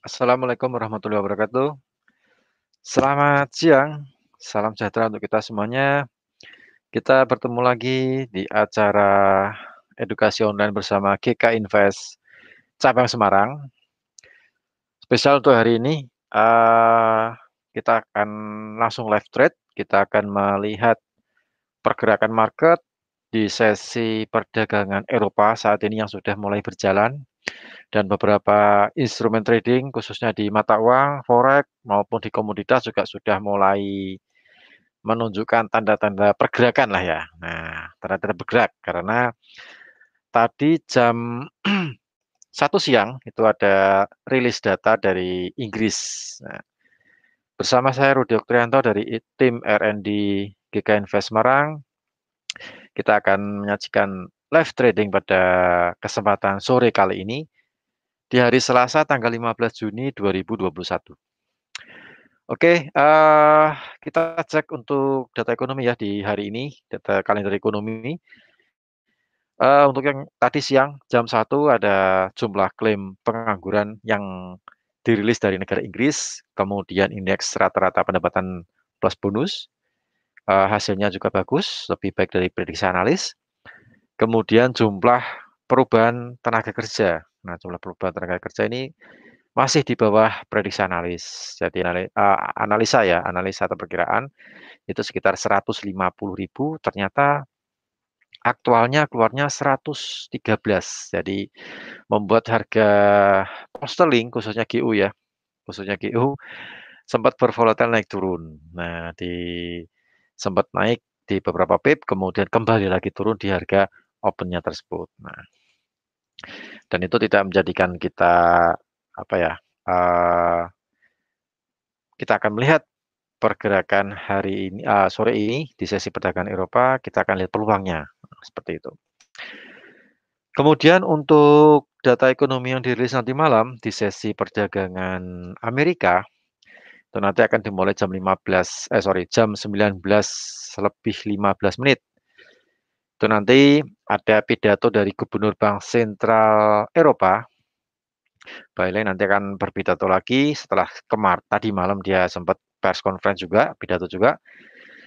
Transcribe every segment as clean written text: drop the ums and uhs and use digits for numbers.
Assalamualaikum warahmatullahi wabarakatuh. Selamat siang, salam sejahtera untuk kita semuanya. Kita bertemu lagi di acara edukasi online bersama GK Invest Cabang Semarang. Spesial untuk hari ini, kita akan langsung live trade. Kita akan melihat pergerakan market di sesi perdagangan Eropa saat ini yang sudah mulai berjalan. Dan beberapa instrumen trading khususnya di mata uang, forex maupun di komoditas juga sudah mulai menunjukkan tanda-tanda pergerakan lah ya. Nah, tanda-tanda bergerak karena tadi jam 1 siang itu ada rilis data dari Inggris. Nah, bersama saya Rudi Oktrianto dari tim R&D GK Invest Semarang, kita akan menyajikan live trading pada kesempatan sore kali ini di hari Selasa tanggal 15 Juni 2021. Oke, kita cek untuk data ekonomi ya di hari ini, data kalender ekonomi. Untuk yang tadi siang jam 1 ada jumlah klaim pengangguran yang dirilis dari negara Inggris, kemudian indeks rata-rata pendapatan plus bonus, hasilnya juga bagus, lebih baik dari prediksi analis. Kemudian jumlah perubahan tenaga kerja. Nah, jumlah perubahan tenaga kerja ini masih di bawah prediksi analis. Jadi analisa ya, analisa atau perkiraan itu sekitar 150.000, ternyata aktualnya keluarnya 113. Jadi membuat harga pound sterling khususnya GU ya, khususnya GU sempat bervolatil naik turun. Nah, sempat naik di beberapa pip, kemudian kembali lagi turun di harga opennya tersebut. Nah, dan itu tidak menjadikan kita apa ya? Kita akan melihat pergerakan hari ini, sore ini di sesi perdagangan Eropa, kita akan lihat peluangnya, seperti itu. Kemudian untuk data ekonomi yang dirilis nanti malam di sesi perdagangan Amerika, itu nanti akan dimulai jam 19 lebih 15 menit. Itu nanti ada pidato dari Gubernur Bank Sentral Eropa. Bailey nanti akan berpidato lagi setelah tadi malam dia sempat pers conference juga, pidato juga.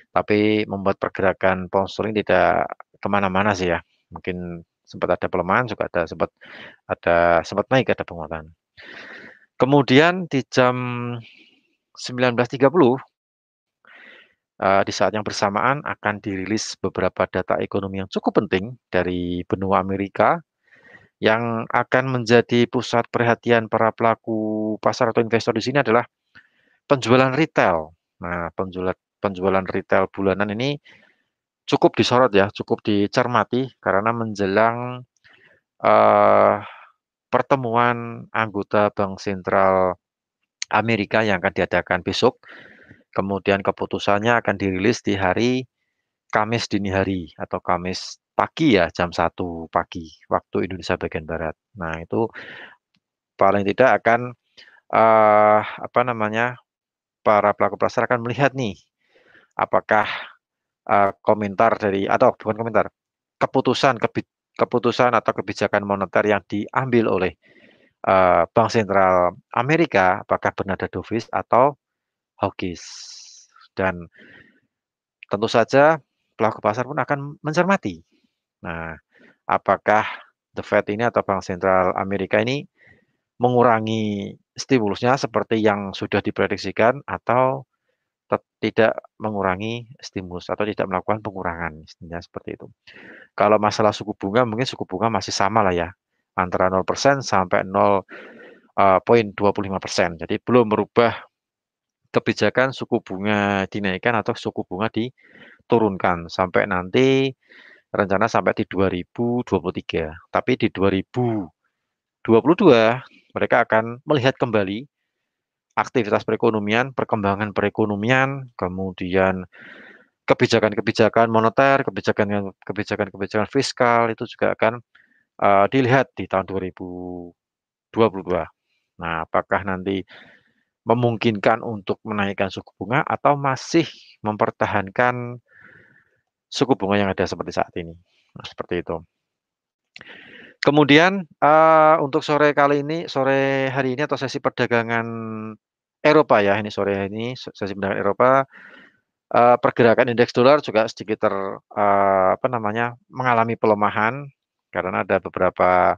Tapi membuat pergerakan pound sterling tidak kemana-mana sih ya. Mungkin sempat ada pelemahan, juga sempat naik, ada penguatan. Kemudian di jam 19.30 di saat yang bersamaan akan dirilis beberapa data ekonomi yang cukup penting dari benua Amerika yang akan menjadi pusat perhatian para pelaku pasar atau investor di sini adalah penjualan retail. Nah, penjualan retail bulanan ini cukup disorot ya, cukup dicermati karena menjelang eh, pertemuan anggota Bank Sentral Amerika yang akan diadakan besok. Kemudian keputusannya akan dirilis di hari Kamis dini hari atau Kamis pagi ya, jam 1 pagi waktu Indonesia bagian barat. Nah, itu paling tidak akan apa namanya? Para pelaku pasar akan melihat nih apakah komentar dari atau bukan komentar, keputusan keputusan atau kebijakan moneter yang diambil oleh Bank Sentral Amerika apakah bernada dovish atau hawkish. Dan tentu saja pelaku pasar pun akan mencermati. Nah, apakah The Fed ini atau Bank Sentral Amerika ini mengurangi stimulusnya seperti yang sudah diprediksikan atau tidak mengurangi stimulus atau tidak melakukan pengurangan, istilahnya seperti itu. Kalau masalah suku bunga, mungkin suku bunga masih sama lah ya, antara 0% sampai 0,25%. Jadi belum merubah kebijakan suku bunga dinaikkan atau suku bunga diturunkan sampai nanti rencana sampai di 2023. Tapi di 2022 mereka akan melihat kembali aktivitas perekonomian, perkembangan perekonomian, kemudian kebijakan-kebijakan moneter, kebijakan-kebijakan fiskal itu juga akan dilihat di tahun 2022. Nah, apakah nanti memungkinkan untuk menaikkan suku bunga atau masih mempertahankan suku bunga yang ada seperti saat ini? Nah, seperti itu. Kemudian, untuk sore hari ini atau sesi perdagangan Eropa ya, ini sore hari ini sesi perdagangan Eropa, pergerakan indeks dolar juga sedikit apa namanya, mengalami pelemahan karena ada beberapa,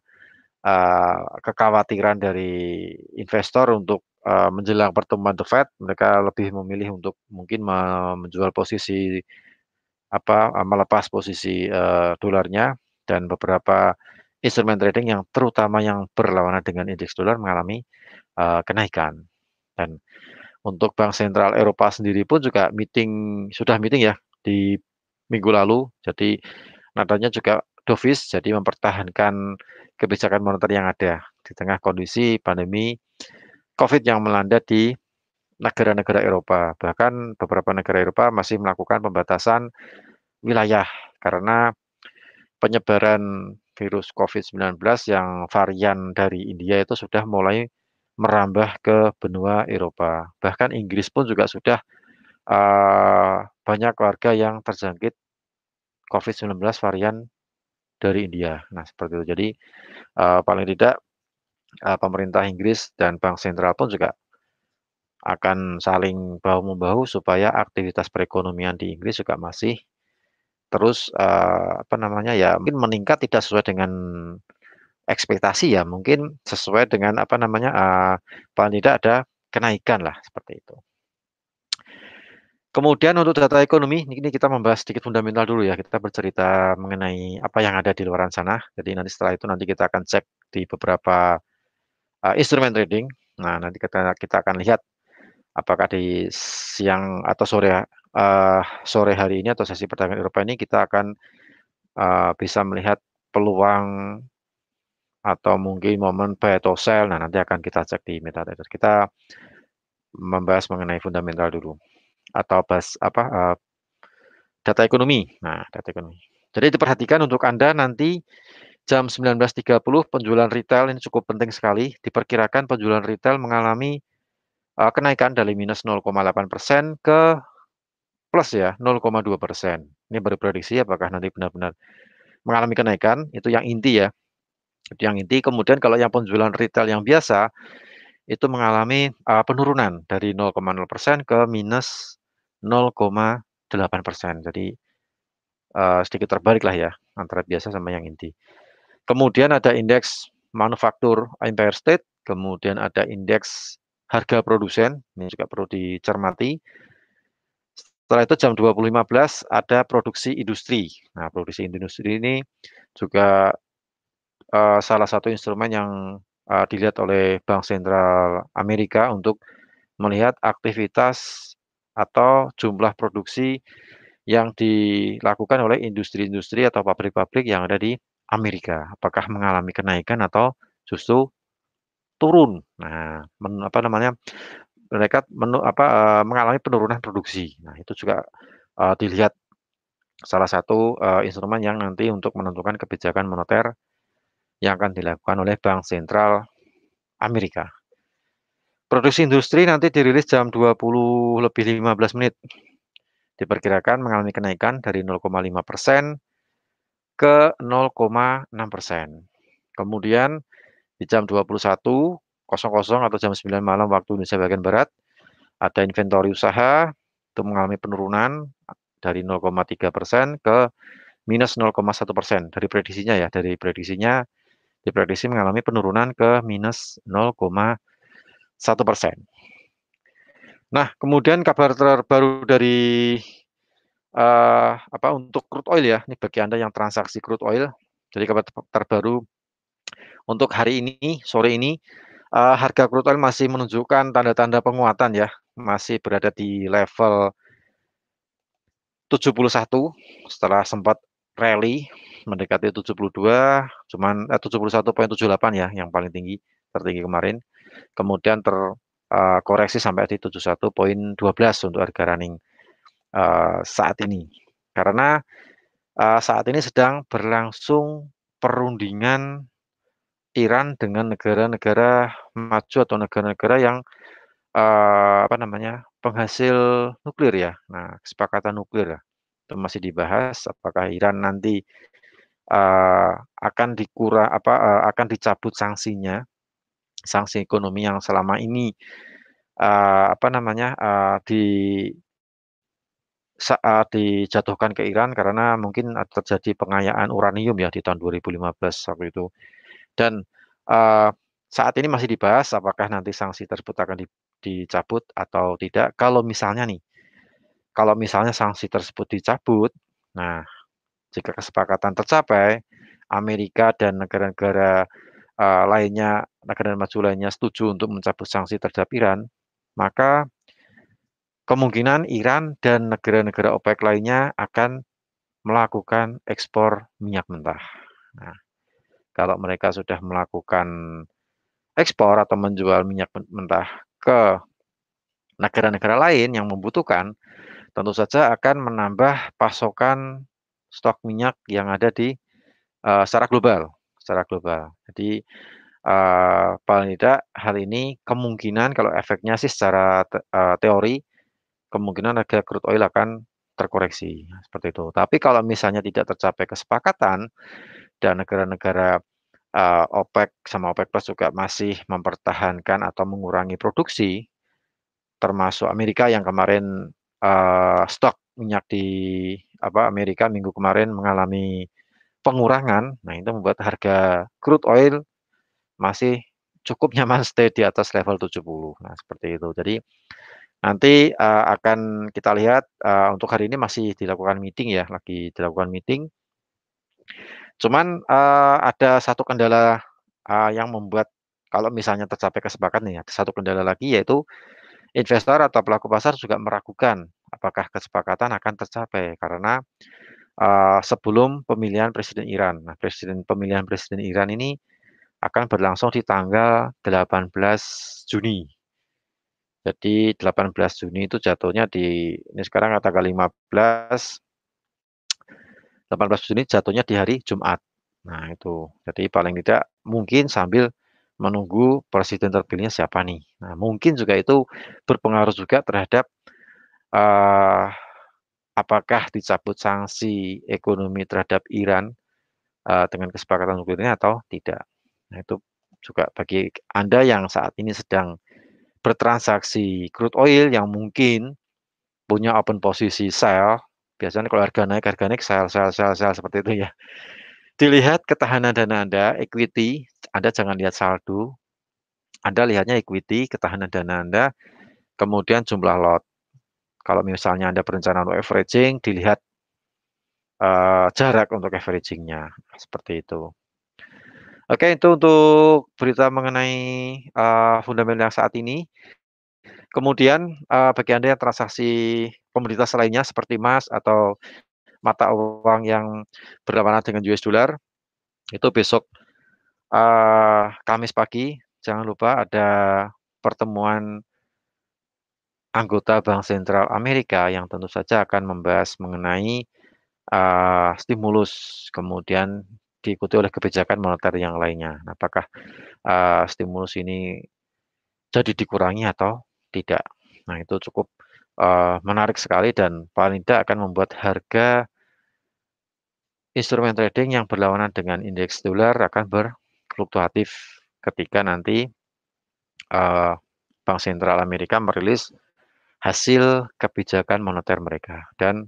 kekhawatiran dari investor untuk, menjelang pertemuan The Fed, mereka lebih memilih untuk mungkin menjual posisi apa, melepas posisi, dolarnya dan beberapa instrumen trading yang terutama yang berlawanan dengan indeks dolar mengalami, kenaikan. Dan untuk Bank Sentral Eropa sendiri pun juga sudah meeting ya di minggu lalu, jadi nadanya juga dovish, jadi mempertahankan kebijakan moneter yang ada di tengah kondisi pandemi Covid yang melanda di negara-negara Eropa. Bahkan beberapa negara Eropa masih melakukan pembatasan wilayah karena penyebaran virus COVID-19 yang varian dari India itu sudah mulai merambah ke benua Eropa. Bahkan Inggris pun juga sudah, banyak warga yang terjangkit COVID-19 varian dari India. Nah, seperti itu. Jadi, paling tidak, pemerintah Inggris dan bank sentral pun juga akan saling bahu-membahu supaya aktivitas perekonomian di Inggris juga masih terus, apa namanya, ya mungkin meningkat tidak sesuai dengan ekspektasi ya, mungkin sesuai dengan apa namanya, paling tidak ada kenaikan lah, seperti itu. Kemudian untuk data ekonomi, ini kita membahas sedikit fundamental dulu ya, kita bercerita mengenai apa yang ada di luaran sana. Jadi nanti setelah itu nanti kita akan cek di beberapa, instrumen trading. Nah, nanti kita akan lihat apakah di siang atau sore hari ini atau sesi perdagangan Eropa ini kita akan, bisa melihat peluang atau mungkin momen buy atau sell. Nah, nanti akan kita cek di MetaTrader. Kita membahas mengenai fundamental dulu atau bahas apa, data ekonomi. Nah, data ekonomi. Jadi diperhatikan untuk Anda nanti jam 19.30 penjualan retail ini cukup penting sekali. Diperkirakan penjualan retail mengalami, kenaikan dari -0,8% ke plus ya 0,2%. Ini baru prediksi apakah nanti benar-benar mengalami kenaikan, itu yang inti ya, itu yang inti. Kemudian kalau yang penjualan retail yang biasa, itu mengalami, penurunan dari 0,0% ke -0,8%. Jadi, sedikit terbalik lah ya, antara biasa sama yang inti. Kemudian ada indeks manufaktur Empire State, kemudian ada indeks harga produsen, ini juga perlu dicermati. Setelah itu jam 20.15 ada produksi industri. Nah, produksi industri ini juga, salah satu instrumen yang, dilihat oleh Bank Sentral Amerika untuk melihat aktivitas atau jumlah produksi yang dilakukan oleh industri-industri atau pabrik-pabrik yang ada di Amerika. Apakah mengalami kenaikan atau justru turun. Nah, apa namanya, mereka mengalami penurunan produksi. Nah, itu juga, dilihat salah satu, instrumen yang nanti untuk menentukan kebijakan moneter yang akan dilakukan oleh Bank Sentral Amerika. Produksi industri nanti dirilis jam 20.15 diperkirakan mengalami kenaikan dari 0,5% ke 0,6%. Kemudian di jam 21.00 atau jam 9 malam waktu Indonesia bagian barat, ada inventory usaha itu mengalami penurunan dari 0,3% ke -0,1% dari prediksinya ya, diprediksi mengalami penurunan ke -0,1%. Nah, kemudian kabar terbaru dari, untuk crude oil ya, ini bagi Anda yang transaksi crude oil. Jadi kabar terbaru untuk hari ini, sore ini, harga crude oil masih menunjukkan tanda-tanda penguatan ya, masih berada di level 71 setelah sempat rally mendekati 72, 71,78 ya yang paling tinggi, tertinggi kemarin. Kemudian koreksi sampai di 71,12 untuk harga running, saat ini. Karena, saat ini sedang berlangsung perundingan Iran dengan negara-negara maju atau negara-negara yang, penghasil nuklir ya. Nah, kesepakatan nuklir ya, itu masih dibahas apakah Iran nanti, akan dicabut sanksinya, sanksi ekonomi yang selama ini, apa namanya, dijatuhkan ke Iran karena mungkin terjadi pengayaan uranium ya di tahun 2015 waktu itu. Dan, eee, saat ini masih dibahas apakah nanti sanksi tersebut akan dicabut atau tidak. Kalau misalnya sanksi tersebut dicabut, nah jika kesepakatan tercapai, Amerika dan negara-negara, lainnya, negara maju lainnya setuju untuk mencabut sanksi terhadap Iran, maka kemungkinan Iran dan negara-negara OPEC lainnya akan melakukan ekspor minyak mentah. Nah, kalau mereka sudah melakukan ekspor atau menjual minyak mentah ke negara-negara lain yang membutuhkan, tentu saja akan menambah pasokan stok minyak yang ada secara global. Jadi, paling tidak hal ini kemungkinan kalau efeknya sih secara teori, kemungkinan harga crude oil akan terkoreksi, seperti itu. Tapi kalau misalnya tidak tercapai kesepakatan dan negara-negara, OPEC sama OPEC Plus juga masih mempertahankan atau mengurangi produksi, termasuk Amerika yang kemarin, stok minyak di Amerika minggu kemarin mengalami pengurangan. Nah, itu membuat harga crude oil masih cukup nyaman stay di atas level 70. Nah, seperti itu. Jadi nanti, akan kita lihat, untuk hari ini masih dilakukan meeting ya, lagi dilakukan meeting. Cuman, ada satu kendala, yang membuat kalau misalnya tercapai kesepakatan nih, ada satu kendala lagi yaitu investor atau pelaku pasar juga meragukan apakah kesepakatan akan tercapai karena, sebelum pemilihan presiden Iran. Nah, pemilihan presiden Iran ini akan berlangsung di tanggal 18 Juni. Jadi 18 Juni itu jatuhnya ini sekarang tanggal 18 Juni jatuhnya di hari Jumat. Nah itu, jadi paling tidak mungkin sambil menunggu presiden terpilihnya siapa nih. Nah mungkin juga itu berpengaruh juga terhadap, eee, apakah dicabut sanksi ekonomi terhadap Iran, dengan kesepakatan nuklir atau tidak. Nah itu juga bagi Anda yang saat ini sedang bertransaksi crude oil yang mungkin punya open posisi sell, biasanya kalau harga naik sell sell sell sell seperti itu ya. Dilihat ketahanan dana Anda, equity, Anda jangan lihat saldo, Anda lihatnya equity, ketahanan dana Anda, kemudian jumlah lot. Kalau misalnya Anda berencana untuk averaging, dilihat, jarak untuk averaging-nya, seperti itu. Oke, itu untuk berita mengenai, fundamental yang saat ini. Kemudian, bagi Anda yang transaksi komoditas lainnya seperti emas atau mata uang yang berlawanan dengan US dollar, itu besok, Kamis pagi, jangan lupa ada pertemuan anggota Bank Sentral Amerika yang tentu saja akan membahas mengenai, stimulus, kemudian diikuti oleh kebijakan moneter yang lainnya. Nah, apakah, stimulus ini jadi dikurangi atau tidak? Nah, itu cukup, menarik sekali dan paling tidak akan membuat harga instrumen trading yang berlawanan dengan indeks dolar akan berfluktuatif ketika nanti, eee, Bank Sentral Amerika merilis hasil kebijakan moneter mereka dan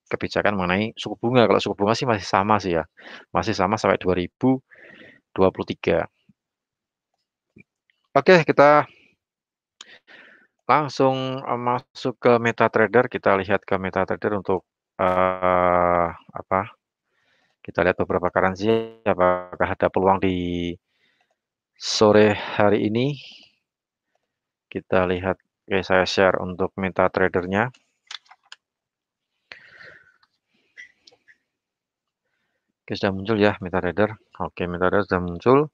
kebijakan mengenai suku bunga. Kalau suku bunga sih masih sama sih ya, masih sama sampai 2023. Oke, kita langsung, masuk ke MetaTrader. Kita lihat ke MetaTrader untuk, kita lihat beberapa currency apakah ada peluang di sore hari ini. Kita lihat, oke saya share untuk MetaTrader-nya. Oke sudah muncul ya MetaTrader. Oke MetaTrader sudah muncul.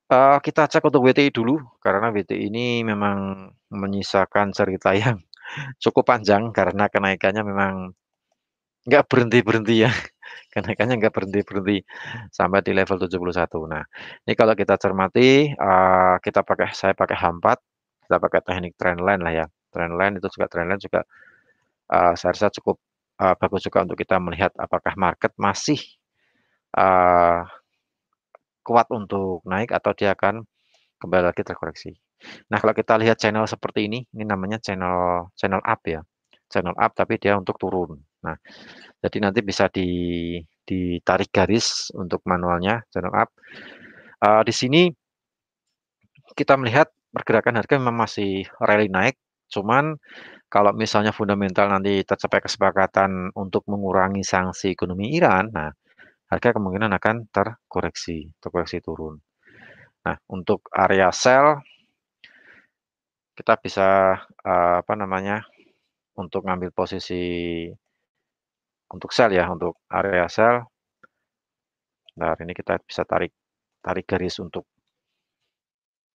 Kita cek untuk WTI dulu, karena WTI ini memang menyisakan cerita yang cukup panjang karena kenaikannya memang nggak berhenti-berhenti ya, kenaikannya nggak berhenti-berhenti sampai di level 71. Nah, ini kalau kita cermati, saya pakai H4, kita pakai teknik trendline lah ya. Trendline juga, saya rasa cukup, bagus juga untuk kita melihat apakah market masih eee, kuat untuk naik atau dia akan kembali lagi terkoreksi. Nah, kalau kita lihat channel seperti ini namanya channel channel up ya, channel up tapi dia untuk turun. Nah, jadi nanti bisa ditarik garis untuk manualnya channel up. Di sini kita melihat pergerakan harga memang masih rally naik, cuman kalau misalnya fundamental nanti tercapai kesepakatan untuk mengurangi sanksi ekonomi Iran, nah harga kemungkinan akan terkoreksi turun. Nah, untuk area sell kita bisa, apa namanya, untuk ngambil posisi untuk sell ya, untuk area sell, nah ini kita bisa tarik tarik garis untuk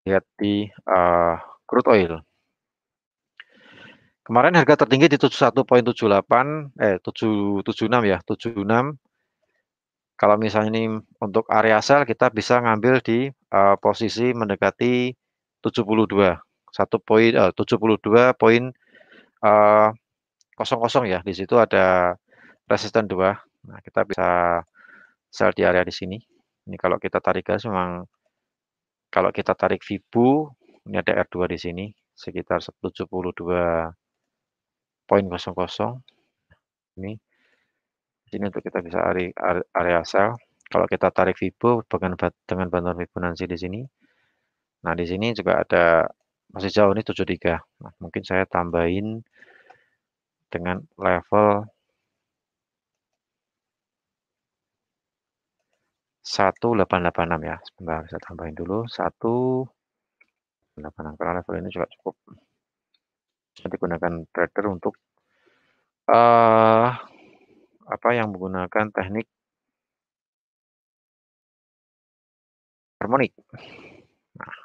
lihat di, crude oil. Kemarin harga tertinggi di 71,78, 776 ya, 76. Kalau misalnya ini untuk area sell kita bisa ngambil di, posisi mendekati 72, 72,00 ya. Di situ ada resisten 2. Nah, kita bisa sell di area di sini. Ini kalau kita tarik garis memang kalau kita tarik Fibo, ini ada R2 di sini sekitar 72,00. Ini sini untuk kita bisa area sell. Kalau kita tarik Fibo dengan bantuan Fibonacci di sini. Nah, di sini juga ada masih jauh nih 73. Nah, mungkin saya tambahin dengan level 1886 ya. Sebentar saya tambahin dulu 1886 karena level ini juga cukup bisa digunakan trader untuk eh apa yang menggunakan teknik harmonik. Nah,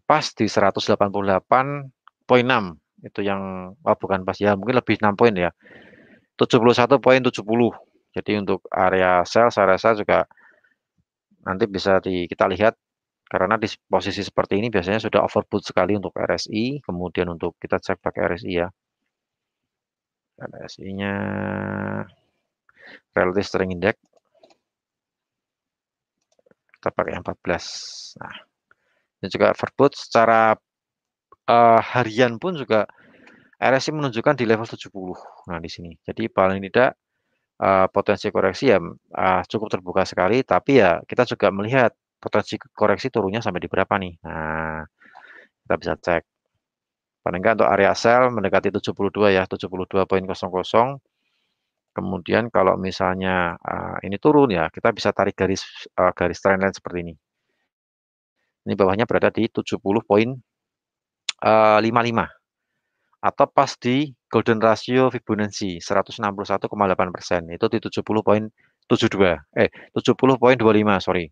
pas di 188,6 itu yang bukan pas ya, mungkin lebih 6 poin ya. 71,70. Jadi untuk area sell saya rasa juga nanti bisa kita lihat karena di posisi seperti ini biasanya sudah overbought sekali untuk RSI, kemudian untuk kita cek pakai RSI ya. RSI-nya Relative Strength Index kita pakai 14. Nah, ini juga overbought secara harian pun juga RSI menunjukkan di level 70. Nah, di sini. Jadi paling tidak potensi koreksi ya cukup terbuka sekali, tapi ya kita juga melihat potensi koreksi turunnya sampai di berapa nih. Nah, kita bisa cek. Paling enggak untuk area sell mendekati 72 ya, 72,00. Kemudian kalau misalnya ini turun ya, kita bisa tarik garis trendline seperti ini. Ini bawahnya berada di 70,55 atau pas di golden ratio Fibonacci 161,8%, itu di 70,72, 70,25 sorry,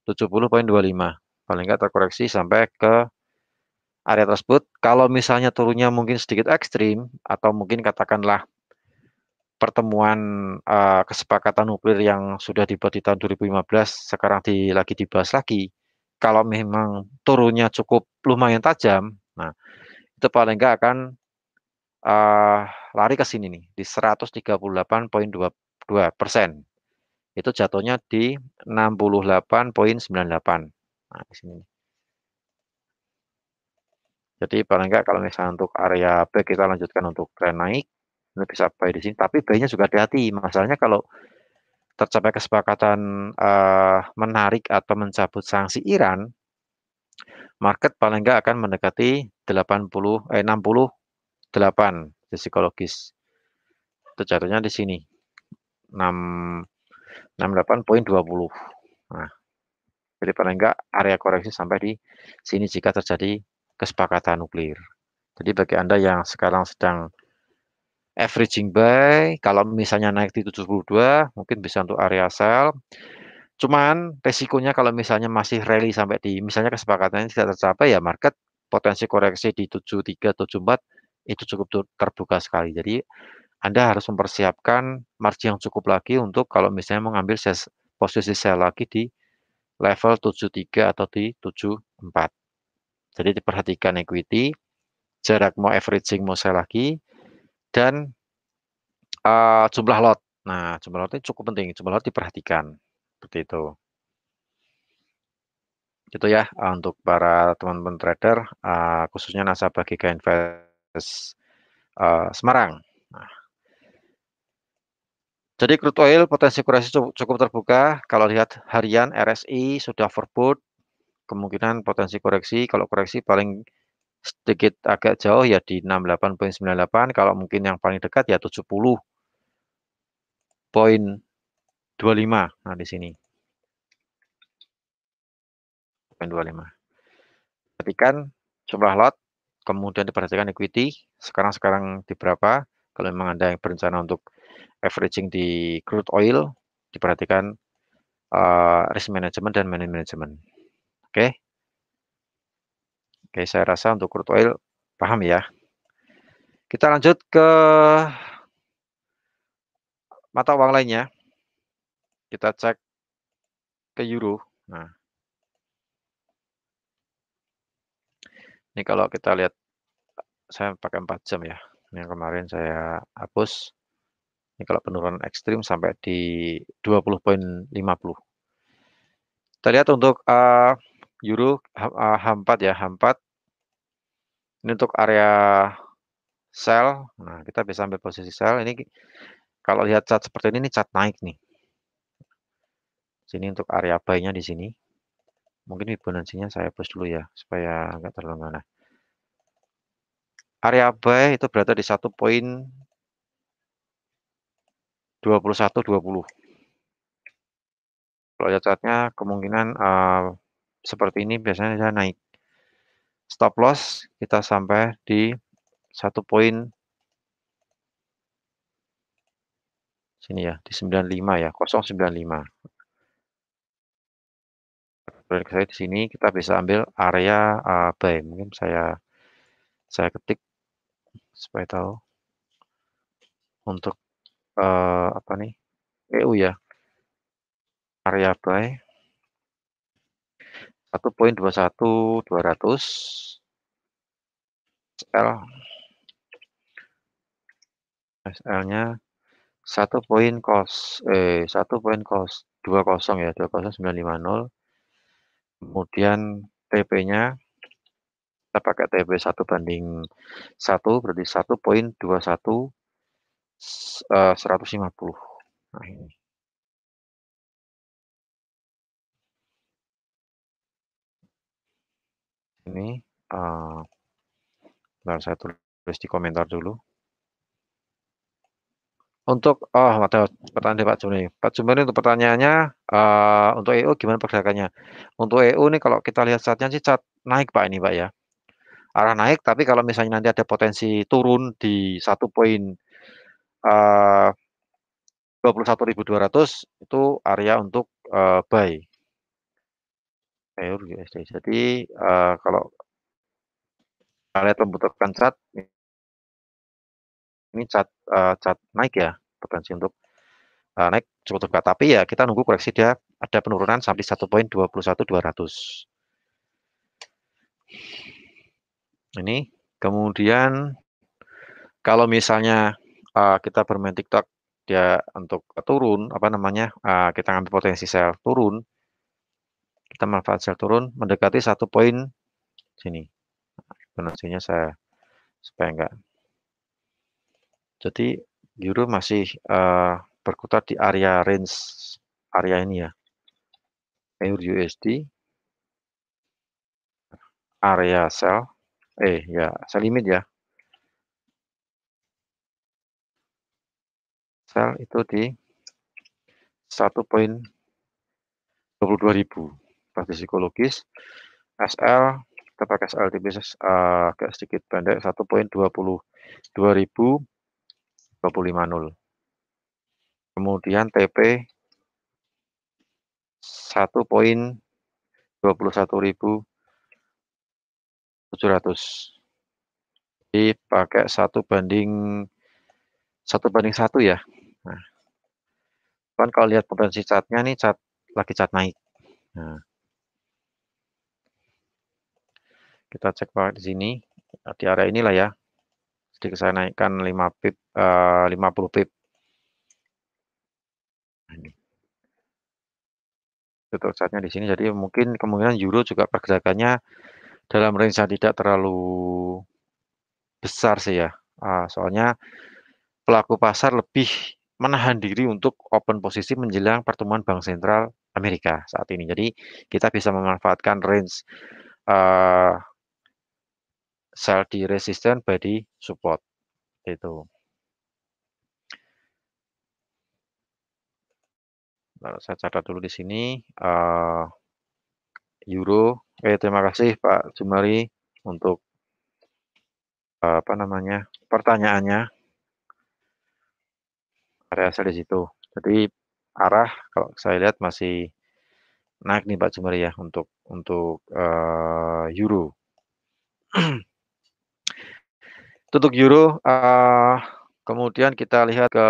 70,25. Paling enggak terkoreksi sampai ke area tersebut. Kalau misalnya turunnya mungkin sedikit ekstrim atau mungkin katakanlah pertemuan, kesepakatan nuklir yang sudah dibuat di tahun 2015 sekarang lagi dibahas lagi. Kalau memang turunnya cukup lumayan tajam, nah itu paling enggak akan, eee, lari ke sini nih, di 138,22%. Itu jatuhnya di 68,98. Nah, di sini. Jadi paling enggak kalau misalnya untuk area back kita lanjutkan untuk tren naik, ini bisa buy di sini, tapi buy-nya juga hati-hati. Masalahnya kalau tercapai kesepakatan, menarik atau mencabut sanksi Iran, market paling enggak akan mendekati 68 psikologis. Itu jatuhnya di sini, 68,20. Nah, jadi paling enggak area koreksi sampai di sini jika terjadi kesepakatan nuklir. Jadi bagi Anda yang sekarang sedang averaging buy, kalau misalnya naik di 72 mungkin bisa untuk area sell. Cuman resikonya kalau misalnya masih rally sampai di misalnya kesepakatannya tidak tercapai ya market potensi koreksi di 73, 74 itu cukup terbuka sekali. Jadi Anda harus mempersiapkan margin yang cukup lagi untuk kalau misalnya mengambil posisi sell lagi di level 73 atau di 74. Jadi diperhatikan equity, jarak mau averaging mau sell lagi, dan jumlah lot. Nah, jumlah lot ini cukup penting, jumlah lot diperhatikan, seperti itu. Itu ya, untuk para teman-teman trader, khususnya nasabah GK Invest, Semarang. Nah, jadi crude oil potensi koreksi cukup terbuka, kalau lihat harian RSI sudah overbought, kemungkinan potensi koreksi, kalau koreksi paling sedikit agak jauh ya di 68,98, kalau mungkin yang paling dekat ya 70,25. Nah, di sini 25. Perhatikan jumlah lot, kemudian diperhatikan equity, sekarang di berapa. Kalau memang Anda yang berencana untuk averaging di crude oil, diperhatikan risk management dan money management. Oke, oke, saya rasa untuk crude oil paham ya. Kita lanjut ke mata uang lainnya. Kita cek ke euro. Nah, ini kalau kita lihat, saya pakai 4 jam ya. Yang kemarin saya hapus. Ini kalau penurunan ekstrim sampai di 20,50. Kita lihat untuk euro H4 ya, H4 ini untuk area sell. Nah, kita bisa ambil posisi sell. Ini kalau lihat chart seperti ini chart naik nih. Sini untuk area buy-nya di sini. Mungkin Fibonacci-nya saya hapus dulu ya supaya nggak terlalu mana. Area buy itu berada di 1,2120. Kalau lihat chartnya kemungkinan seperti ini biasanya dia naik. Stop loss kita sampai di 1 poin sini ya, di 95 ya, 0,95. Proyeksi saya di sini kita bisa ambil area buy. Mungkin saya ketik supaya tahu untuk apa nih? EU ya, area buy 1,21200 SL SL-nya 1,20 ya, 20950. Kemudian TP-nya kita pakai TP 1:1 berarti 1,21 150. Nah, ini bentar saya tulis di komentar dulu. Untuk ada pertanyaan dari Pak Jumeri. Pak Jumeri untuk pertanyaannya, untuk EU gimana pergerakannya? Untuk EU nih kalau kita lihat chartnya sih chart naik Pak ini Pak ya. Arah naik, tapi kalau misalnya nanti ada potensi turun di 21.200 itu area untuk buy EUR USD. Jadi kalau kita lihat pembentukan chart ini chart naik ya, potensi untuk naik cukup terbuka. Tapi ya kita nunggu koreksi dia ada penurunan sampai 1,21200. Ini kemudian kalau misalnya kita bermain TikTok dia untuk turun apa namanya kita ngambil potensi sell turun, kita manfaat sell turun mendekati 1 poin sini. Fibonacci-nya saya supaya enggak. Jadi euro masih berkutat di area range area ini ya. EUR USD area sell ya sell limit ya. Sell itu di 1,22.000. Pasti psikologis. SL kita pakai SLTP agak sedikit pendek 1,22.250. Kemudian TP 1,21.700. Dipakai 1:1 ya. Nah, kan kalau lihat potensi chartnya nih lagi chart naik. Nah, kita cek Pak di sini di area inilah ya. Sedikit saya naikkan 5 pip 50 pip. bentuk chart-nya di sini. Jadi mungkin kemungkinan euro juga pergerakannya dalam range yang tidak terlalu besar sih ya. Soalnya pelaku pasar lebih menahan diri untuk open posisi menjelang pertemuan Bank Sentral Amerika saat ini. Jadi kita bisa memanfaatkan range uh, sell di resistance, buy di support itu. Lalu saya catat dulu di sini euro. Terima kasih Pak Jumari untuk apa namanya pertanyaannya. Area sell di situ. Jadi arah kalau saya lihat masih naik nih Pak Jumari ya untuk euro. Untuk euro, kemudian kita lihat ke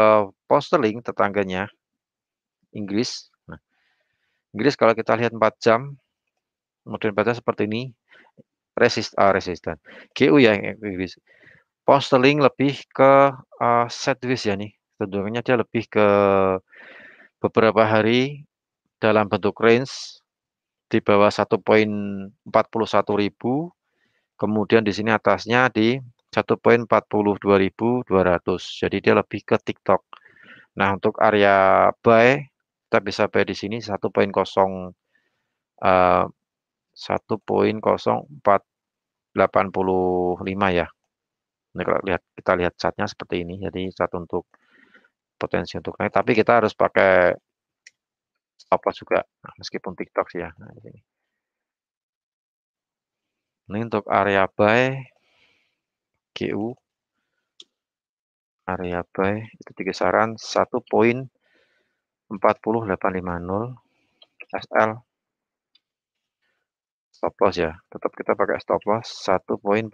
pound sterling tetangganya Inggris. Nah, Inggris kalau kita lihat 4 jam, kemudian batas seperti ini, resisten. GU ya Inggris. Pound sterling lebih ke sideways ya nih. Cenderungannya dia lebih ke beberapa hari dalam bentuk range di bawah 1,41.000. Kemudian di sini atasnya di 1,42.200. Jadi dia lebih ke TikTok. Nah, untuk area buy kita bisa buy di sini 1,0485 ya. Ini kalau kita lihat chartnya seperti ini. Jadi chart untuk potensi untuk naik. Tapi kita harus pakai stop loss juga. Nah, meskipun TikTok sih ya. Nah, di sini. Ini untuk area buy GU. Area buy itu di kisaran 1,40850 SL. Stop loss ya. Tetap kita pakai stop loss 1,45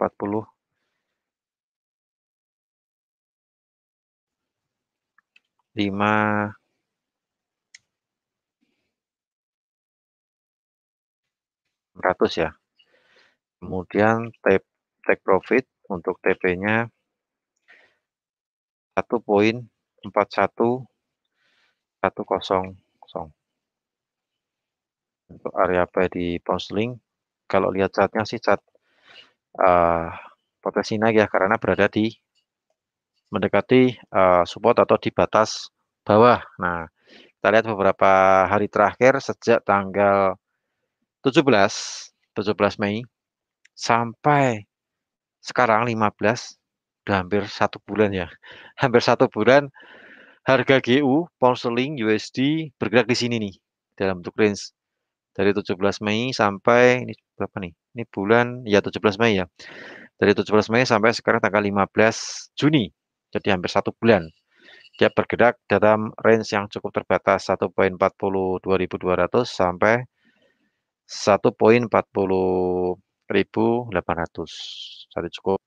ratus ya. Kemudian take profit untuk TP-nya 1,41100 untuk area buy di pound sterling. Kalau lihat chartnya sih chart potensi naik ya karena berada di mendekati support atau di batas bawah. Nah, kita lihat beberapa hari terakhir sejak tanggal 17 Mei sampai sekarang 15, udah hampir 1 bulan ya. Hampir 1 bulan harga GU, pound sterling, USD bergerak di sini nih dalam bentuk range dari 17 Mei sampai ini berapa nih? Ini bulan ya 17 Mei ya. Dari 17 Mei sampai sekarang tanggal 15 Juni. Jadi hampir 1 bulan. Dia bergerak dalam range yang cukup terbatas 1,42.200 sampai 1,40.800. Jadi cukup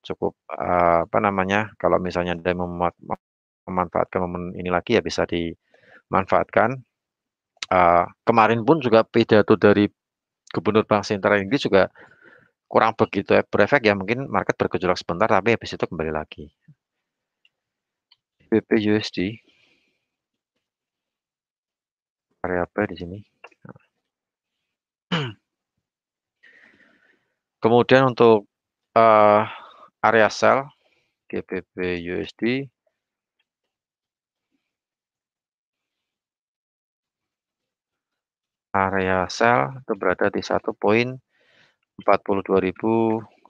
cukup apa namanya? Kalau misalnya ada memanfaatkan momen ini lagi ya bisa dimanfaatkan. Kemarin pun juga pidato dari Gubernur Bank Sentral Inggris juga kurang begitu berefek ya, mungkin market bergejolak sebentar tapi habis itu kembali lagi. BPUSD area apa di sini. Kemudian untuk area sell GBP USD area sell itu berada di 1,42.000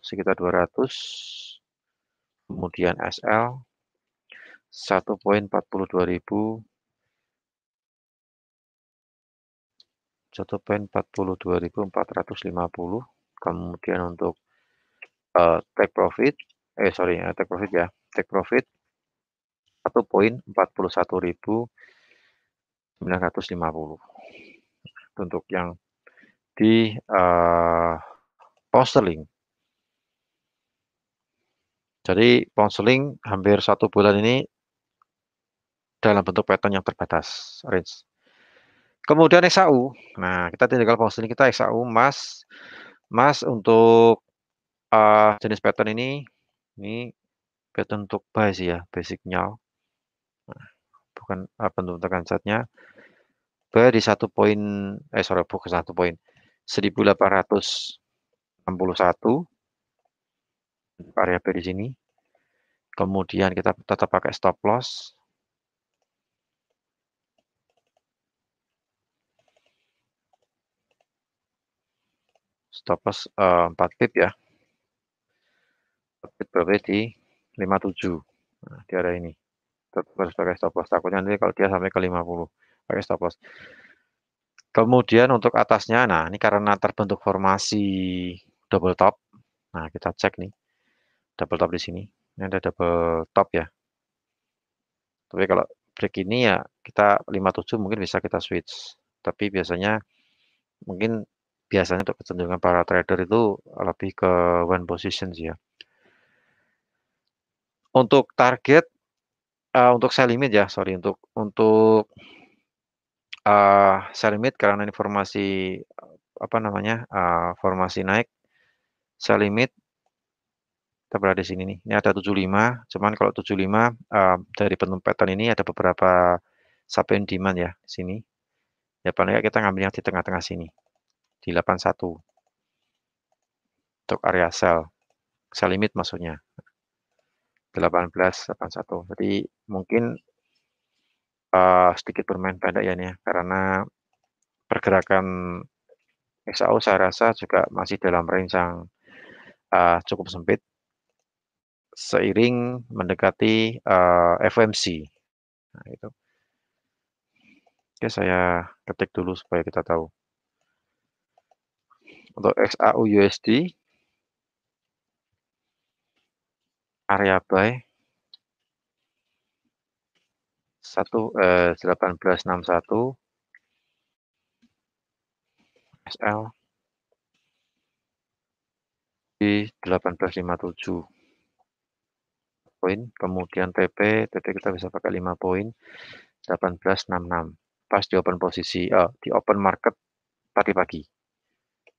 sekitar 200. Kemudian SL 1,42.000 1,42.450. Kemudian untuk take profit take profit ya. Take profit 1,41.950 untuk yang di pound sterling. Jadi pound sterling hampir 1 bulan ini dalam bentuk pattern yang terbatas range. Kemudian XAU. Nah, kita tinggal pound sterling kita XAU Mas untuk jenis pattern ini pattern untuk buy sih ya, basicnya. Nah, bukan pembentukan chartnya. buy di 1 poin, sorry bukan 1 poin, 1861 area buy di sini. Kemudian kita tetap pakai stop loss. Stop loss 4 pip ya. 4 pip berarti di 57. Nah, di area ini. Tetap harus pakai stop loss. Takutnya nanti kalau dia sampai ke 50, pakai stop loss. Kemudian untuk atasnya, nah ini karena terbentuk formasi double top. Nah, kita cek nih. Double top di sini. Ini ada double top ya. Tapi kalau break ini ya kita 57 mungkin bisa kita switch. Tapi biasanya untuk kecenderungan para trader itu lebih ke one position sih ya. Untuk target, untuk sell limit ya, sorry untuk sell limit karena ini formasi apa namanya, formasi naik, sell limit kita berada di sini nih. Ini ada 75, cuman kalau 75 dari bentuk pattern ini ada beberapa supply and demand ya di sini. Ya paling nggak kita ngambil yang di tengah-tengah sini, di 81 untuk area sell limit maksudnya. 1881. Jadi mungkin sedikit bermain pendek ya nih ya, karena pergerakan XAU saya rasa juga masih dalam range yang cukup sempit seiring mendekati FOMC. Nah, itu. Oke, saya ketik dulu supaya kita tahu. Untuk XAU USD area buy 1861 SL di 1857 poin, kemudian TP kita bisa pakai 5 poin 1866 pas di open posisi di open market tadi pagi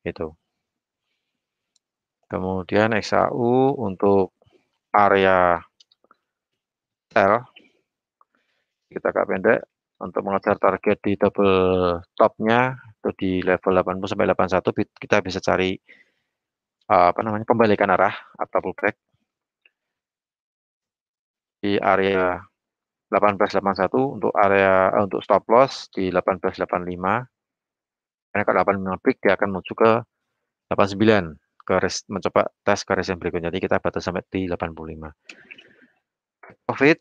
itu. Kemudian XAU untuk area sell kita agak pendek untuk mengejar target di double topnya itu di level 80 sampai 81 kita bisa cari apa namanya pembalikan arah atau pullback di area 1881 untuk area untuk stop loss di 1885 karena kalau 85 break dia akan menuju ke 89 mencoba tes ke resistance berikutnya. Jadi kita batas sampai di 85. Profit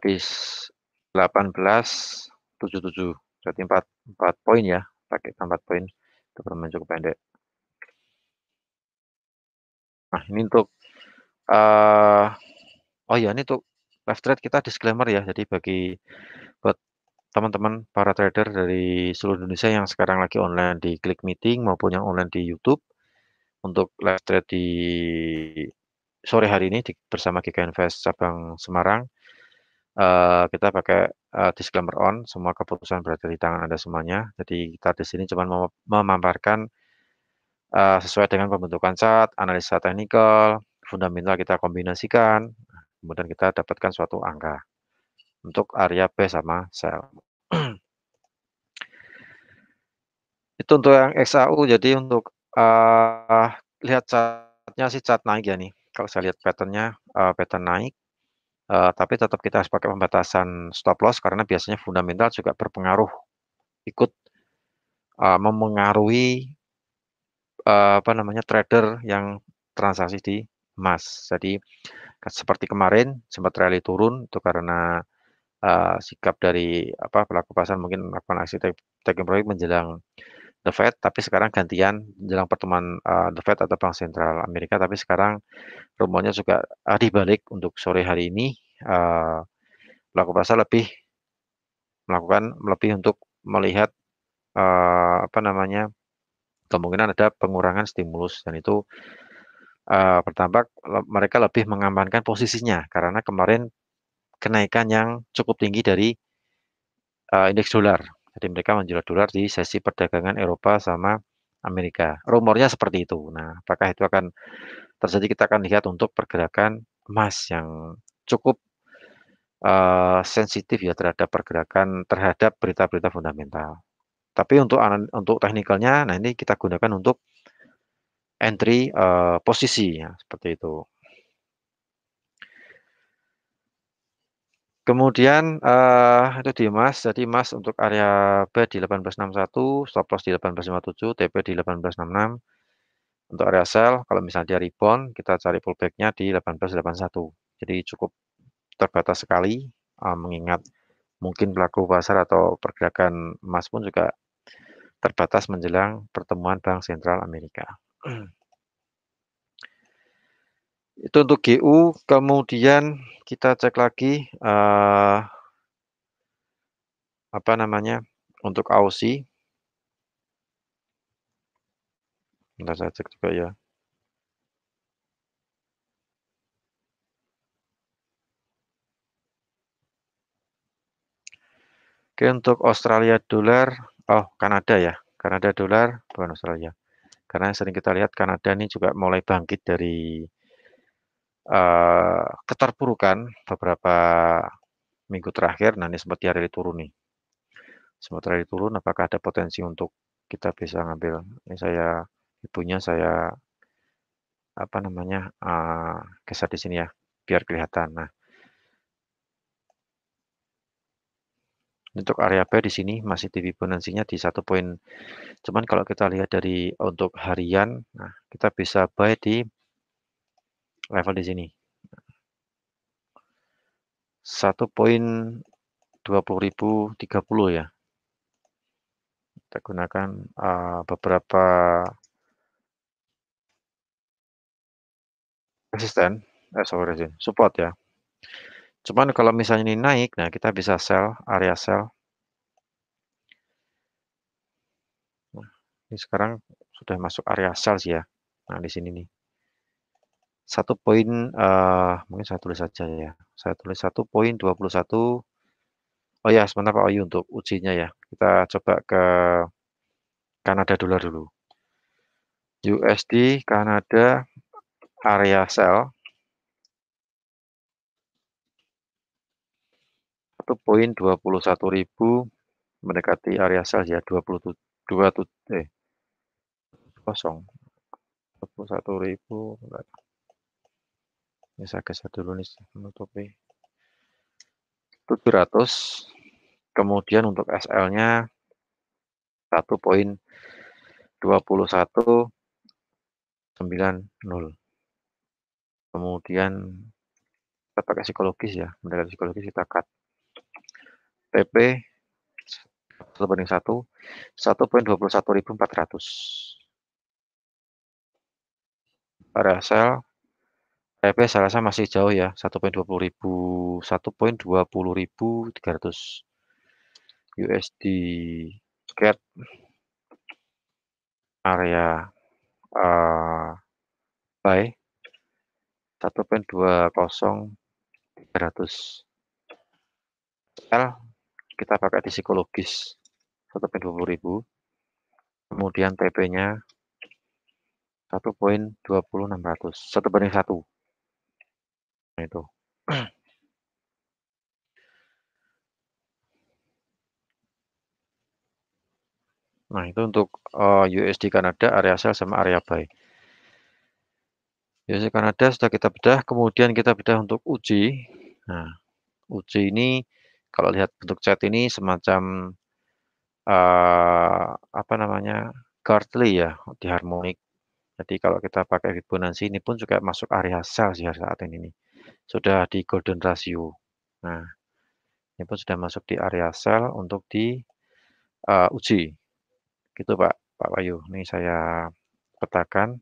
di 1877. Berarti 4 poin ya, pakai 4 poin. Itu bermain cukup pendek. Nah, ini untuk oh ya, ini untuk live trade kita disclaimer ya. Jadi buat teman-teman para trader dari seluruh Indonesia yang sekarang lagi online di Klik Meeting maupun yang online di YouTube untuk live trade di sore hari ini bersama GK Invest cabang Semarang, kita pakai disclaimer on, semua keputusan berada di tangan Anda semuanya. Jadi kita di sini cuma memaparkan sesuai dengan pembentukan chart, analisa teknikal, fundamental kita kombinasikan, kemudian kita dapatkan suatu angka untuk area B sama sell. Itu untuk yang XAU. Jadi untuk lihat chartnya sih chart naik ya nih. Kalau saya lihat patternnya pattern naik, tapi tetap kita harus pakai pembatasan stop loss karena biasanya fundamental juga berpengaruh, ikut memengaruhi apa namanya trader yang transaksi di emas. Jadi seperti kemarin sempat rally turun itu karena sikap dari pelaku pasar mungkin melakukan aksi taking profit menjelang The Fed, tapi sekarang gantian menjelang pertemuan The Fed atau Bank Sentral Amerika. Tapi sekarang rumornya juga dibalik untuk sore hari ini pelaku pasar lebih untuk melihat apa namanya kemungkinan ada pengurangan stimulus dan itu berdampak mereka lebih mengamankan posisinya karena kemarin kenaikan yang cukup tinggi dari indeks dolar. Jadi mereka menjual dolar di sesi perdagangan Eropa sama Amerika. Rumornya seperti itu. Nah, apakah itu akan terjadi? Kita akan lihat untuk pergerakan emas yang cukup sensitif ya terhadap pergerakan terhadap berita-berita fundamental. Tapi untuk teknikalnya, nah ini kita gunakan untuk entry, posisi ya, seperti itu. Kemudian, itu di emas, jadi emas untuk area buy di 1861, stop loss di 1857, TP di 1866. Untuk area sell, kalau misalnya dia rebound, kita cari pullback-nya di 1881. Jadi cukup terbatas sekali, mengingat mungkin pelaku pasar atau pergerakan emas pun juga terbatas menjelang pertemuan Bank Sentral Amerika. Itu untuk GU, kemudian kita cek lagi, apa namanya, untuk Aussie. Bentar saya cek juga ya. Oke, untuk Australia dolar, oh Kanada ya, Kanada dolar, bukan Australia. Karena sering kita lihat Kanada ini juga mulai bangkit dari keterpurukan beberapa minggu terakhir. Nah, ini sempat hari turun nih. Sempat hari turun, apakah ada potensi untuk kita bisa ngambil? Ini ibunya saya apa namanya geser di sini ya, biar kelihatan. Nah, untuk area buy di sini masih di Fibonacci-nya di 1 poin. Cuman kalau kita lihat dari untuk harian, nah kita bisa buy di level di sini. 1.20.030 ya. Kita gunakan beberapa resisten, support ya. Cuman kalau misalnya ini naik, nah kita bisa sell, area sell. Nah, ini sekarang sudah masuk area sell sih ya. Nah, di sini nih. 1 poin, mungkin saya tulis saja ya. Saya tulis 1.21. Oh ya, sebentar Pak Ayu untuk ujinya ya. Kita coba ke Kanada dolar dulu. USD Kanada area sell 1.21.000 mendekati area sell ya 22 kosong 21.000. Ini saya geser dulu nih menutupi 700. Kemudian untuk SL-nya 1.2190. Kemudian kita pakai psikologis ya, mendekati psikologis kita cut. TP 1/1, 1.21.400. Area sell TP saya rasa masih jauh ya, 1.20.000, 1.20.300 USD get area buy 1.20.300 L kita pakai di psikologis 1.20.000, kemudian TP-nya 1.20.600, 1/1. Nah itu. Nah itu untuk USD Kanada area sell sama area buy. USD Kanada sudah kita bedah, kemudian kita bedah untuk UJ. Nah, UJ ini kalau lihat bentuk chart ini semacam apa namanya, Gartley ya, di harmonik. Jadi kalau kita pakai Fibonacci ini pun juga masuk area sell sih saat ini nih. Sudah di golden ratio. Nah, ini pun sudah masuk di area sell untuk di UJ. Gitu Pak Wahyu. Ini saya petakan.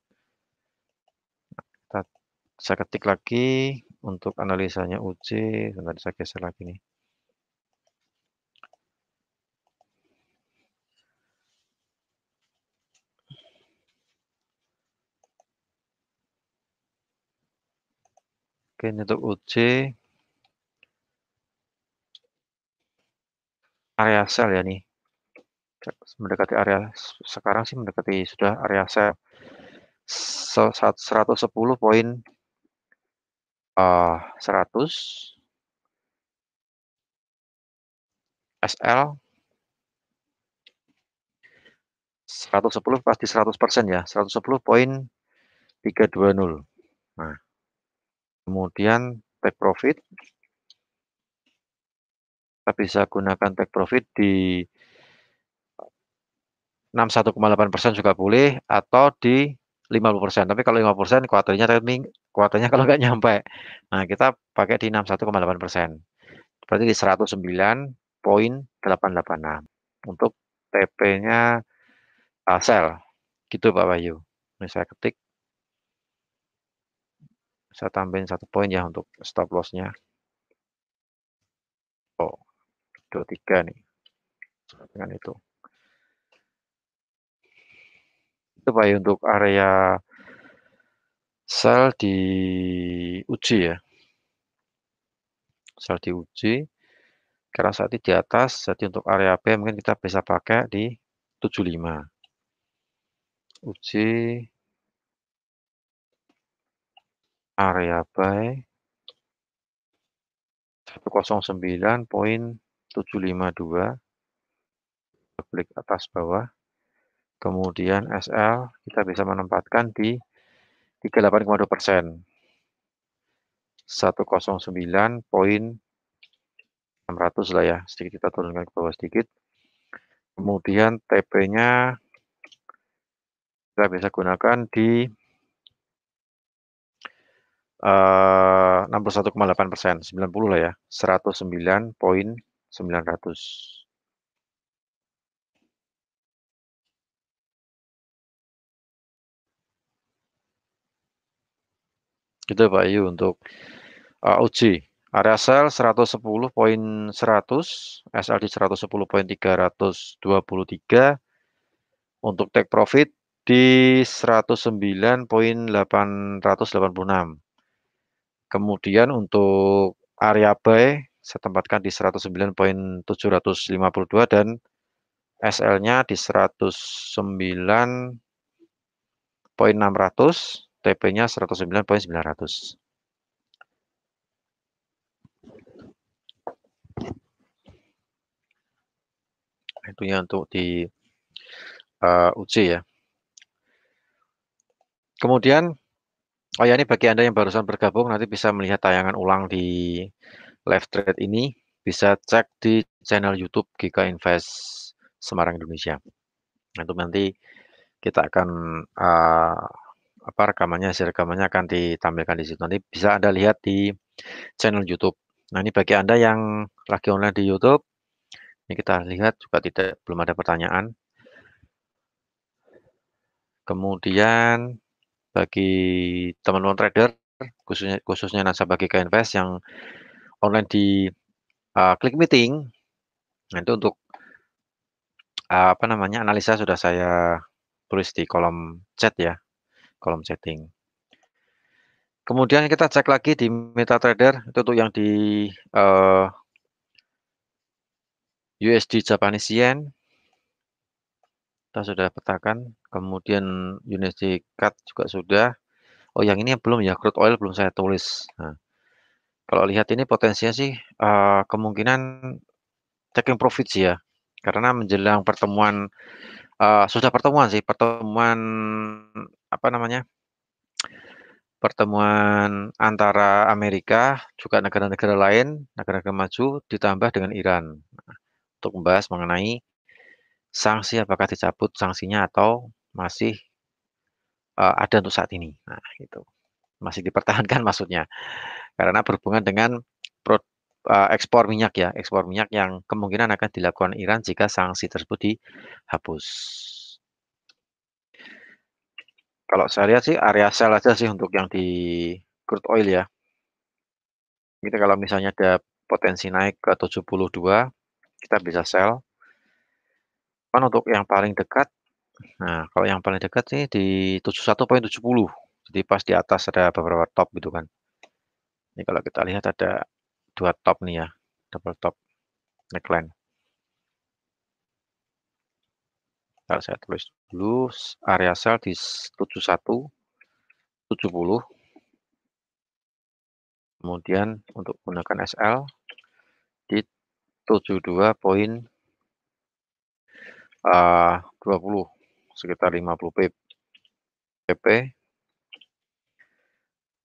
Saya ketik lagi untuk analisanya UJ. Sebentar saya geser lagi nih. Oke, ini untuk UJ. Area sell ya nih. Mendekati area sekarang sih mendekati sudah area sell 110 poin 100 SL 110 pasti 100% ya, 110,320. Nah, kemudian take profit, kita bisa gunakan take profit di 61,8% juga boleh, atau di 50%. Tapi kalau 50% kuartalnya kalau nggak nyampe. Nah, kita pakai di 61,8%. Berarti di 109,886 untuk TP-nya sell. Gitu Pak Bayu. Ini saya ketik, saya tambahin 1 poin ya untuk stop loss-nya. Oh, 23 nih. Dengan itu. Itu Pak Bayu untuk area sell di uji ya. Sell di uji. Karena saat ini di atas, jadi untuk area B mungkin kita bisa pakai di 75. Uji area buy 109,752, klik atas bawah, kemudian SL kita bisa menempatkan di 38,2%, 109,600 lah ya, sedikit kita turunkan ke bawah sedikit. Kemudian TP-nya kita bisa gunakan di 61,8%, 90 lah ya, 109,900. Gitu Pak Yu untuk uji. Area sell 110,100, SL di 110,323, untuk take profit di 109,886. Kemudian untuk area buy saya tempatkan di 109,752 dan SL-nya di 109,600, TP-nya 109,900. Itu ya untuk di uji ya. Kemudian, oh ya ini bagi Anda yang barusan bergabung nanti bisa melihat tayangan ulang di live trade ini, bisa cek di channel YouTube Giga Invest Semarang Indonesia. Itu nanti kita akan hasil rekamannya akan ditampilkan di situ. Nanti bisa Anda lihat di channel YouTube. Nah, ini bagi Anda yang lagi online di YouTube, ini kita lihat juga belum ada pertanyaan. Kemudian bagi teman-teman trader, khususnya nasabah Giga Invest yang online di Klik Meeting, nah itu untuk analisa sudah saya tulis di kolom chat ya, kolom chatting. Kemudian kita cek lagi di MetaTrader, itu untuk yang di USD Japanese Yen, kita sudah petakan. Kemudian USD CAD juga sudah. Oh, yang ini belum ya, crude oil belum saya tulis. Nah, kalau lihat ini potensinya sih kemungkinan taking profit sih ya, karena menjelang pertemuan sudah pertemuan sih, pertemuan antara Amerika juga negara-negara lain, negara-negara maju ditambah dengan Iran untuk membahas mengenai sanksi, apakah dicabut sanksinya atau masih ada untuk saat ini. Nah, itu masih dipertahankan maksudnya, karena berhubungan dengan ekspor minyak ya, ekspor minyak yang kemungkinan akan dilakukan Iran jika sanksi tersebut dihapus. Kalau saya lihat sih area sell aja sih untuk yang di crude oil ya. Kita kalau misalnya ada potensi naik ke 72, kita bisa sell. Kan untuk yang paling dekat, nah kalau yang paling dekat sih di 71,70. Jadi pas di atas ada beberapa top gitu kan. Ini kalau kita lihat ada 2 top nih ya, double top neckline. Kalau saya tulis dulu area sell di 71,70. Kemudian untuk menggunakan SL di 72,20 sekitar 50 pip. PP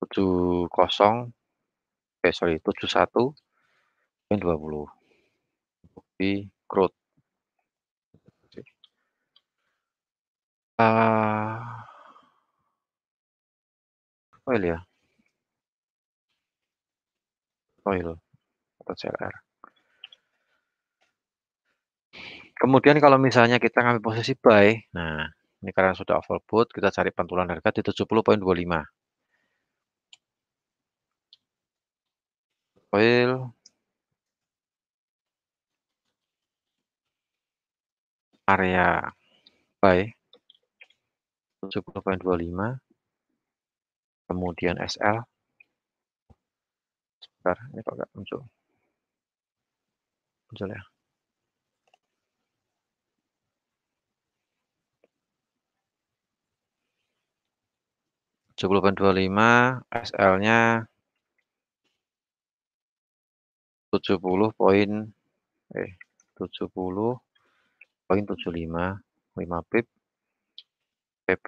71,20 di crude. Oil ya, oil atau CLR. Kemudian kalau misalnya kita ngambil posisi buy, nah ini karena sudah overbought, kita cari pantulan harga di 70,25. Oil area buy 70,25, kemudian SL, sebentar, ini kok nggak muncul ya. 70,25, SL-nya 70,75, 5 pip, PP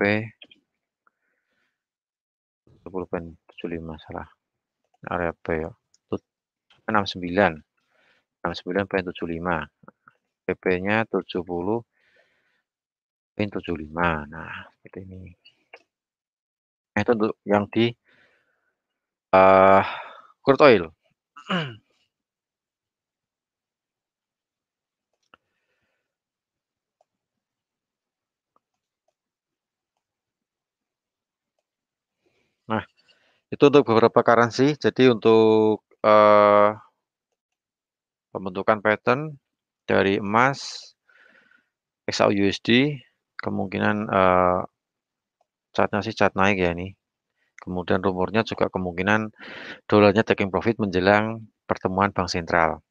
70,75 salah. Area B ya. 69, 69,75. PP-nya 70,75. Nah, seperti ini. Itu untuk yang di crude oil. Nah, itu untuk beberapa currency. Jadi untuk pembentukan pattern dari emas, XAUUSD, kemungkinan chartnya sih chart naik ya ini. Kemudian rumornya juga kemungkinan dolarnya taking profit menjelang pertemuan bank sentral.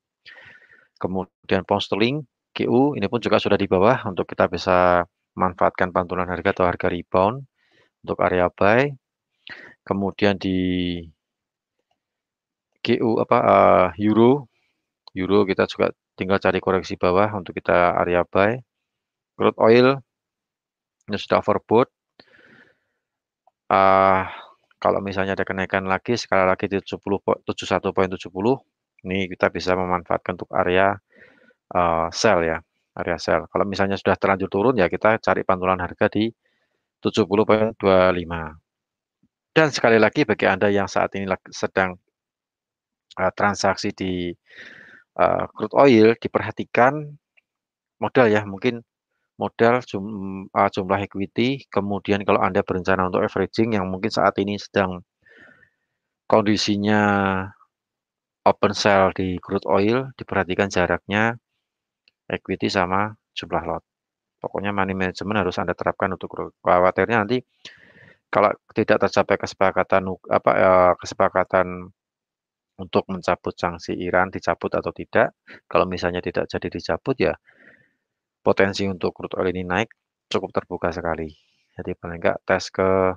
Kemudian pound sterling, GU, ini pun juga sudah di bawah untuk kita bisa manfaatkan pantulan harga atau harga rebound untuk area buy. Kemudian di GU Euro kita juga tinggal cari koreksi bawah untuk kita area buy. Crude oil ini sudah overbought. Kalau misalnya ada kenaikan lagi sekali lagi di 71,70, ini kita bisa memanfaatkan untuk area sell ya, area sell. Kalau misalnya sudah terlanjur turun ya kita cari pantulan harga di 70,25. Dan sekali lagi bagi Anda yang saat ini sedang transaksi di crude oil, diperhatikan modal ya, mungkin modal jumlah equity, kemudian kalau Anda berencana untuk averaging yang mungkin saat ini sedang kondisinya open sell di crude oil, diperhatikan jaraknya equity sama jumlah lot. Pokoknya money management harus Anda terapkan untuk khawatirnya nanti kalau tidak tercapai kesepakatan untuk mencabut sanksi Iran dicabut atau tidak. Kalau misalnya tidak jadi dicabut ya potensi untuk crude oil ini naik cukup terbuka sekali. Jadi paling enggak tes ke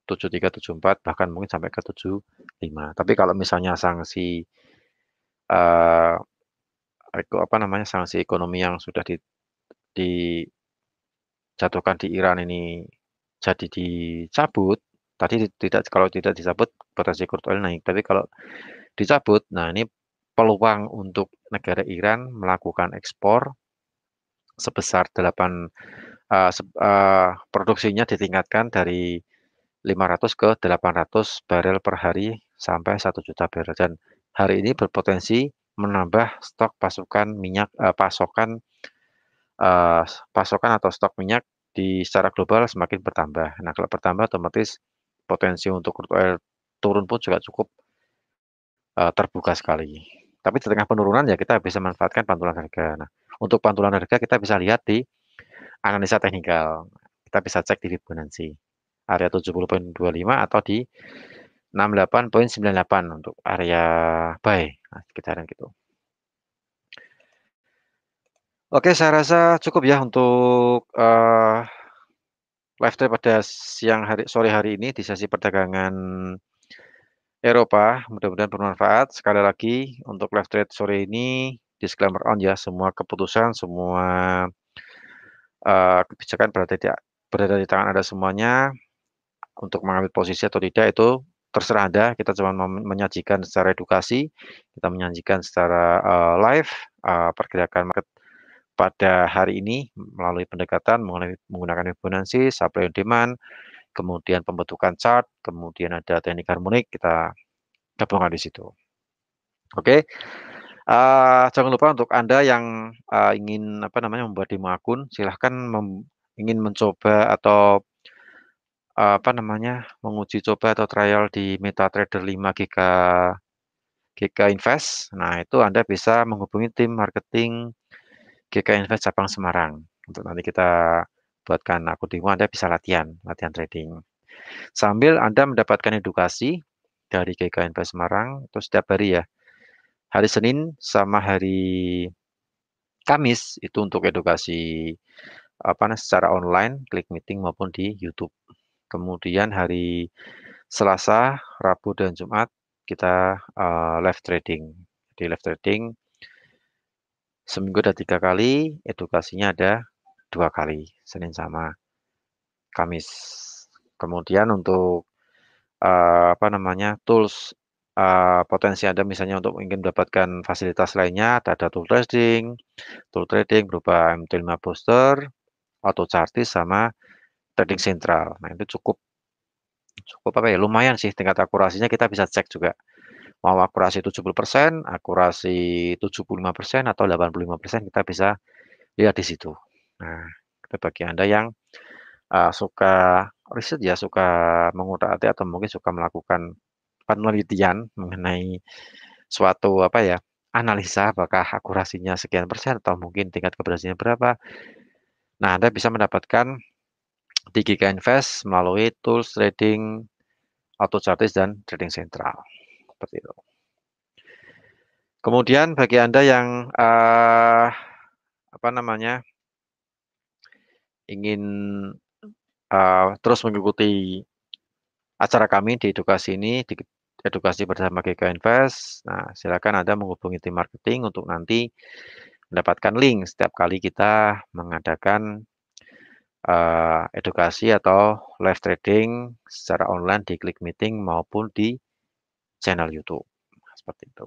73, 74 bahkan mungkin sampai ke 75. Tapi kalau misalnya sanksi eh, sanksi ekonomi yang sudah dijatuhkan di Iran ini jadi dicabut, tadi tidak kalau tidak dicabut potensi crude oil naik. Tapi kalau dicabut, nah ini peluang untuk negara Iran melakukan ekspor sebesar 8 produksinya ditingkatkan dari 500 ke 800 barel per hari sampai 1 juta barel dan hari ini berpotensi menambah stok pasokan atau stok minyak di secara global semakin bertambah. Nah, kalau bertambah otomatis potensi untuk crude oil turun pun juga cukup terbuka sekali. Tapi di tengah penurunan ya kita bisa manfaatkan pantulan harga. Nah, untuk pantulan harga kita bisa lihat di analisa teknikal. Kita bisa cek di Fibonacci area 70,25 atau di 68,98 untuk area buy. Nah, sekitaran gitu. Oke, saya rasa cukup ya untuk live trade pada sore hari ini di sesi perdagangan Eropa. Mudah-mudahan bermanfaat. Sekali lagi untuk live trade sore ini disclaimer on ya, semua keputusan, semua, kebijakan berada di tangan Anda semuanya, untuk mengambil posisi atau tidak itu terserah Anda, kita cuma menyajikan secara edukasi, kita menyajikan secara, live, pergerakan market pada hari ini melalui pendekatan menggunakan Fibonacci, supply and demand, kemudian pembentukan chart, kemudian ada teknik harmonik, kita gabungkan di situ. Oke, jangan lupa untuk Anda yang, ingin apa namanya, membuat demo akun, silahkan ingin mencoba atau, apa namanya, menguji coba atau trial di MetaTrader 5 GK Invest. Nah, itu Anda bisa menghubungi tim marketing GK Invest cabang Semarang. Untuk nanti kita buatkan akun demo, Anda bisa latihan trading. Sambil Anda mendapatkan edukasi dari GK Invest Semarang, itu setiap hari ya. Hari Senin sama hari Kamis itu untuk edukasi apa secara online, klik meeting maupun di YouTube. Kemudian hari Selasa, Rabu, dan Jumat kita live trading. Di live trading seminggu ada 3 kali, edukasinya ada 2 kali, Senin sama Kamis. Kemudian untuk apa namanya tools potensi Anda misalnya untuk ingin mendapatkan fasilitas lainnya, ada tool trading berupa MT5 booster, auto chartis sama trading sentral. Nah, itu cukup cukup apa ya, lumayan sih tingkat akurasinya kita bisa cek juga. Mau akurasi 70%, akurasi 75% atau 85% kita bisa lihat di situ. Nah, itu bagi Anda yang, suka riset ya, suka mengutak-atik atau mungkin suka melakukan penelitian mengenai suatu apa ya, analisa apakah akurasinya sekian persen atau mungkin tingkat keberhasilannya berapa. Nah, Anda bisa mendapatkan di GK Invest melalui tools trading, auto chartis dan trading sentral, seperti itu. Kemudian bagi Anda yang, apa namanya, ingin, terus mengikuti acara kami di edukasi ini, di edukasi bersama GK Invest. Nah, silakan Anda menghubungi tim marketing untuk nanti mendapatkan link setiap kali kita mengadakan, edukasi atau live trading secara online di Klik Meeting maupun di channel YouTube, seperti itu.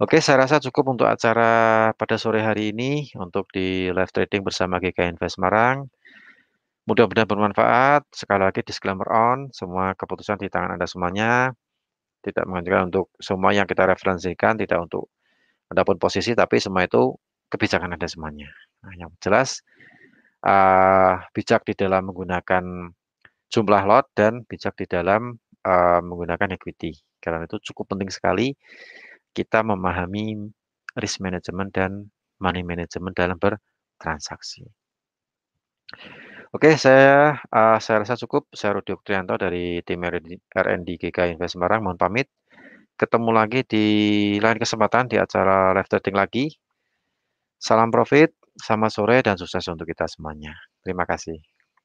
Oke, saya rasa cukup untuk acara pada sore hari ini untuk di live trading bersama GK Invest Semarang. Mudah-mudahan bermanfaat. Sekali lagi disclaimer on, semua keputusan di tangan Anda semuanya. Tidak menganjurkan untuk semua yang kita referensikan, tidak untuk Anda pun posisi, tapi semua itu kebijakan Anda semuanya. Nah, yang jelas bijak di dalam menggunakan jumlah lot dan bijak di dalam menggunakan equity. Karena itu cukup penting sekali kita memahami risk management dan money management dalam bertransaksi. Oke, saya rasa cukup. Saya Rudi Oktrianto dari tim R&D GK Invest Semarang. Mohon pamit. Ketemu lagi di lain kesempatan di acara live trading lagi. Salam profit, selamat sore dan sukses untuk kita semuanya. Terima kasih.